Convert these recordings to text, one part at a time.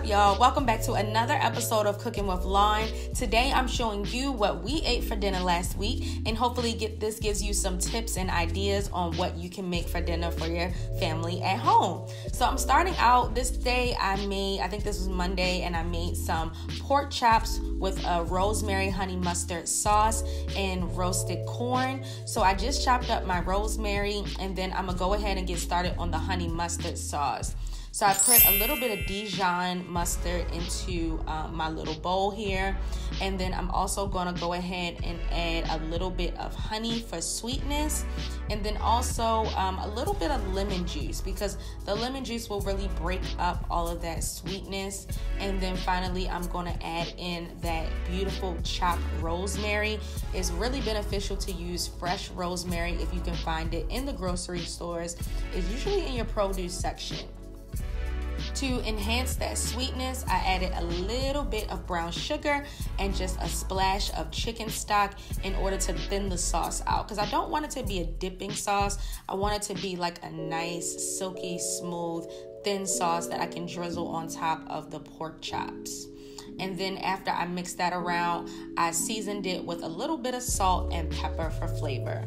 up, y'all? Welcome back to another episode of Cooking with Lauren. Today I'm showing you what we ate for dinner last week, and hopefully this gives you some tips and ideas on what you can make for dinner for your family at home. So I'm starting out this day. I think this was Monday, and I made some pork chops with a rosemary honey mustard sauce and roasted corn. So I just chopped up my rosemary, and then I'm gonna go ahead and get started on the honey mustard sauce. So I put a little bit of Dijon mustard into my little bowl here. And then I'm also going to go ahead and add a little bit of honey for sweetness. And then also a little bit of lemon juice, because the lemon juice will really break up all of that sweetness. And then finally, I'm going to add in that beautiful chopped rosemary. It's really beneficial to use fresh rosemary if you can find it in the grocery stores. It's usually in your produce section. To enhance that sweetness, I added a little bit of brown sugar and just a splash of chicken stock in order to thin the sauce out, because I don't want it to be a dipping sauce. I want it to be like a nice, silky, smooth, thin sauce that I can drizzle on top of the pork chops. And then after I mixed that around, I seasoned it with a little bit of salt and pepper for flavor.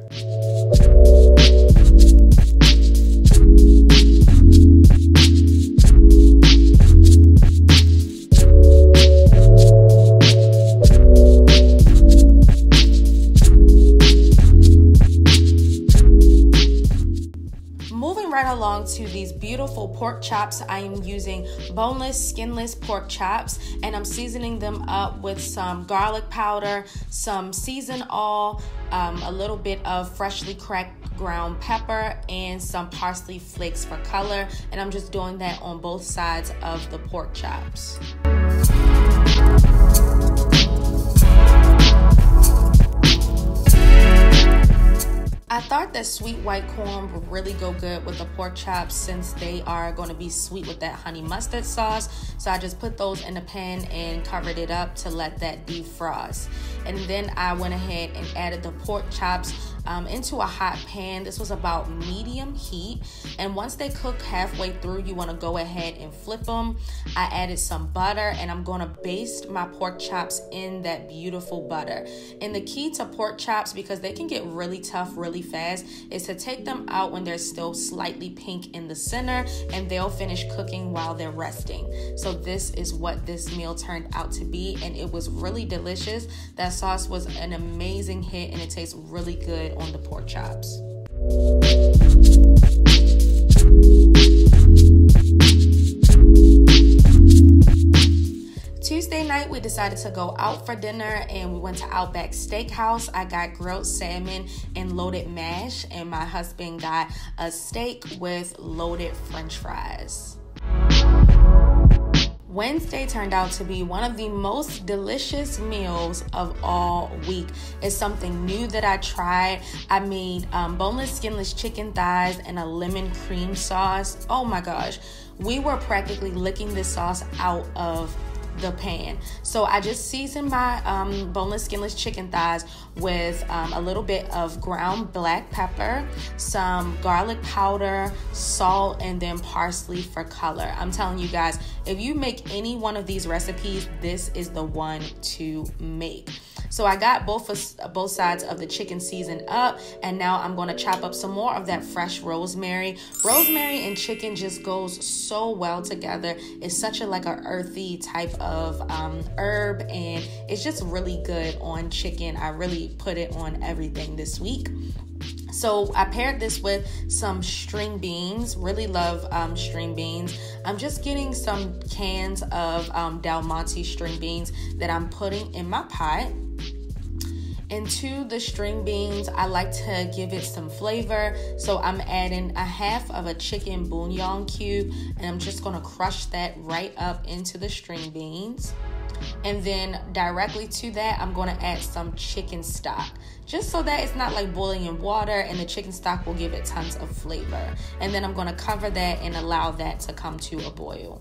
Along to these beautiful pork chops, I am using boneless, skinless pork chops, and I'm seasoning them up with some garlic powder, some seasoned oil, a little bit of freshly cracked ground pepper, and some parsley flakes for color. And I'm just doing that on both sides of the pork chops. I thought that sweet white corn would really go good with the pork chops since they are going to be sweet with that honey mustard sauce. So I just put those in the pan and covered it up to let that defrost. And then I went ahead and added the pork chops into a hot pan. This was about medium heat. And once they cook halfway through, you want to go ahead and flip them. I added some butter, and I'm going to baste my pork chops in that beautiful butter. And the key to pork chops, because they can get really tough really fast, is to take them out when they're still slightly pink in the center, and they'll finish cooking while they're resting. So this is what this meal turned out to be, and it was really delicious. That sauce was an amazing hit, and it tastes really good on the pork chops. Tuesday night, we decided to go out for dinner, and we went to Outback Steakhouse. I got grilled salmon and loaded mash, and my husband got a steak with loaded French fries. Wednesday turned out to be one of the most delicious meals of all week. It's something new that I tried. I made boneless, skinless chicken thighs and a lemon cream sauce. Oh my gosh. We were practically licking this sauce out of the pan. So I just seasoned my boneless, skinless chicken thighs with a little bit of ground black pepper, some garlic powder, salt, and then parsley for color. I'm telling you guys, if you make any one of these recipes, this is the one to make. So I got both sides of the chicken seasoned up, and now I'm going to chop up some more of that fresh rosemary. Rosemary and chicken just goes so well together. It's such a earthy type of herb, and it's just really good on chicken. I really put it on everything this week. So I paired this with some string beans. Really love string beans. I'm just getting some cans of Del Monte string beans that I'm putting in my pot. Into the string beans, I like to give it some flavor. So I'm adding a half of a chicken bouillon cube, and I'm just going to crush that right up into the string beans. And then directly to that, I'm going to add some chicken stock, just so that it's not like boiling in water, and the chicken stock will give it tons of flavor. And then I'm going to cover that and allow that to come to a boil.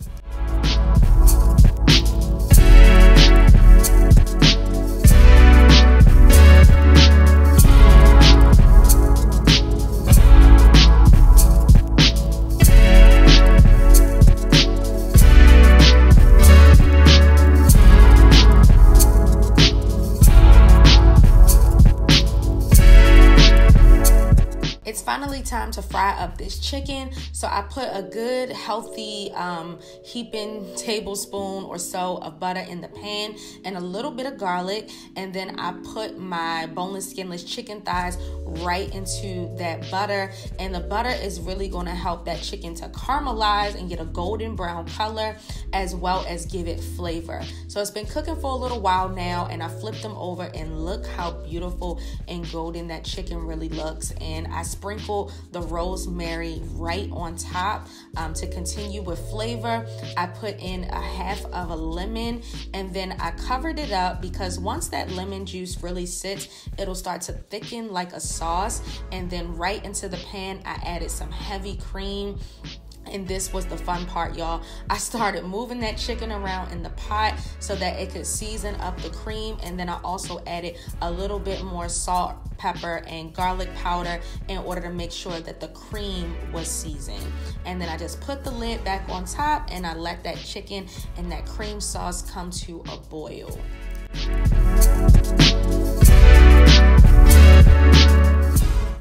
finally time to fry up this chicken. So I put a good healthy heaping tablespoon or so of butter in the pan and a little bit of garlic, and then I put my boneless skinless chicken thighs right into that butter, and the butter is really going to help that chicken to caramelize and get a golden brown color, as well as give it flavor. So it's been cooking for a little while now, and I flipped them over, and look how beautiful and golden that chicken really looks. And I sprinkled the rosemary right on top to continue with flavor. I put in a half of a lemon, and then I covered it up because once that lemon juice really sits, it'll start to thicken like a sauce. And then right into the pan, I added some heavy cream. And this was the fun part, y'all. I started moving that chicken around in the pot so that it could season up the cream. And then I also added a little bit more salt, pepper, and garlic powder in order to make sure that the cream was seasoned. And then I just put the lid back on top, and I let that chicken and that cream sauce come to a boil.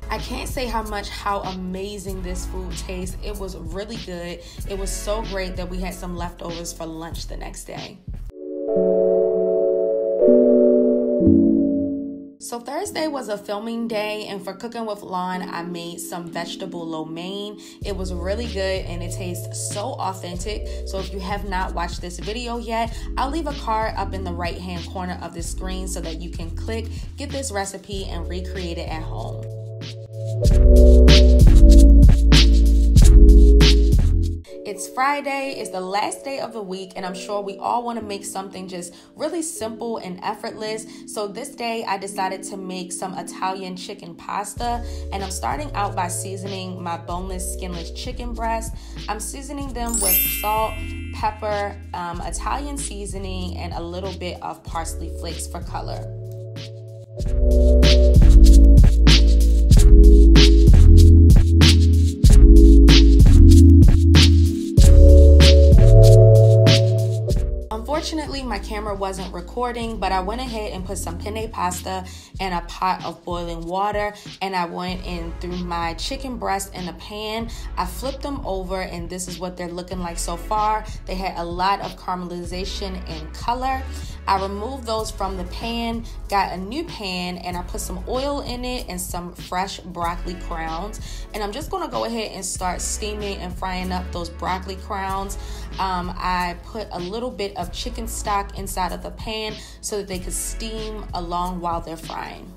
I can't say how amazing this food tastes. It was really good. It was so great that we had some leftovers for lunch the next day. So Thursday was a filming day, and for Cooking with Lon, I made some vegetable lo mein. It was really good, and it tastes so authentic. So if you have not watched this video yet, I'll leave a card up in the right hand corner of the screen so that you can click, get this recipe, and recreate it at home. It's Friday, it's the last day of the week, and I'm sure we all want to make something just really simple and effortless. So this day I decided to make some Italian chicken pasta, and I'm starting out by seasoning my boneless skinless chicken breast. I'm seasoning them with salt, pepper, Italian seasoning, and a little bit of parsley flakes for color. Unfortunately, my camera wasn't recording, but I went ahead and put some penne pasta in a pot of boiling water, and I went in through my chicken breast in a pan. I flipped them over, and this is what they're looking like so far. They had a lot of caramelization and color. I removed those from the pan, got a new pan, and I put some oil in it and some fresh broccoli crowns. And I'm just gonna go ahead and start steaming and frying up those broccoli crowns. I put a little bit of chicken stock inside of the pan so that they could steam along while they're frying.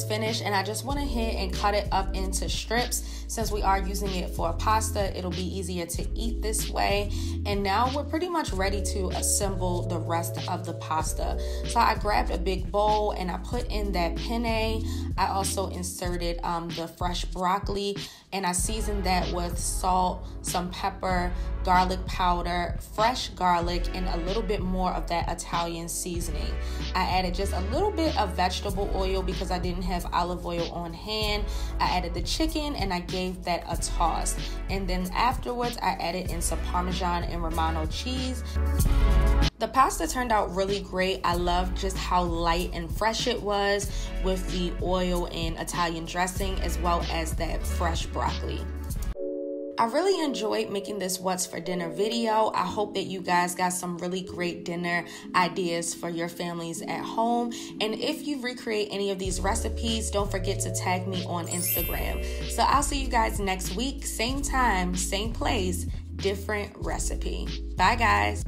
Finished, and I just went ahead and cut it up into strips. Since we are using it for a pasta, it'll be easier to eat this way. And now we're pretty much ready to assemble the rest of the pasta. So I grabbed a big bowl and I put in that penne. I also inserted the fresh broccoli, and I seasoned that with salt, some pepper, garlic powder, fresh garlic, and a little bit more of that Italian seasoning. I added just a little bit of vegetable oil because I didn't have olive oil on hand. I added the chicken and I gave that a toss. And then afterwards, I added in some Parmesan and Romano cheese. The pasta turned out really great. I love just how light and fresh it was with the oil and Italian dressing, as well as that fresh broccoli. I really enjoyed making this What's for Dinner video. I hope that you guys got some really great dinner ideas for your families at home. And if you recreate any of these recipes, don't forget to tag me on Instagram. So I'll see you guys next week, same time, same place, different recipe. Bye guys.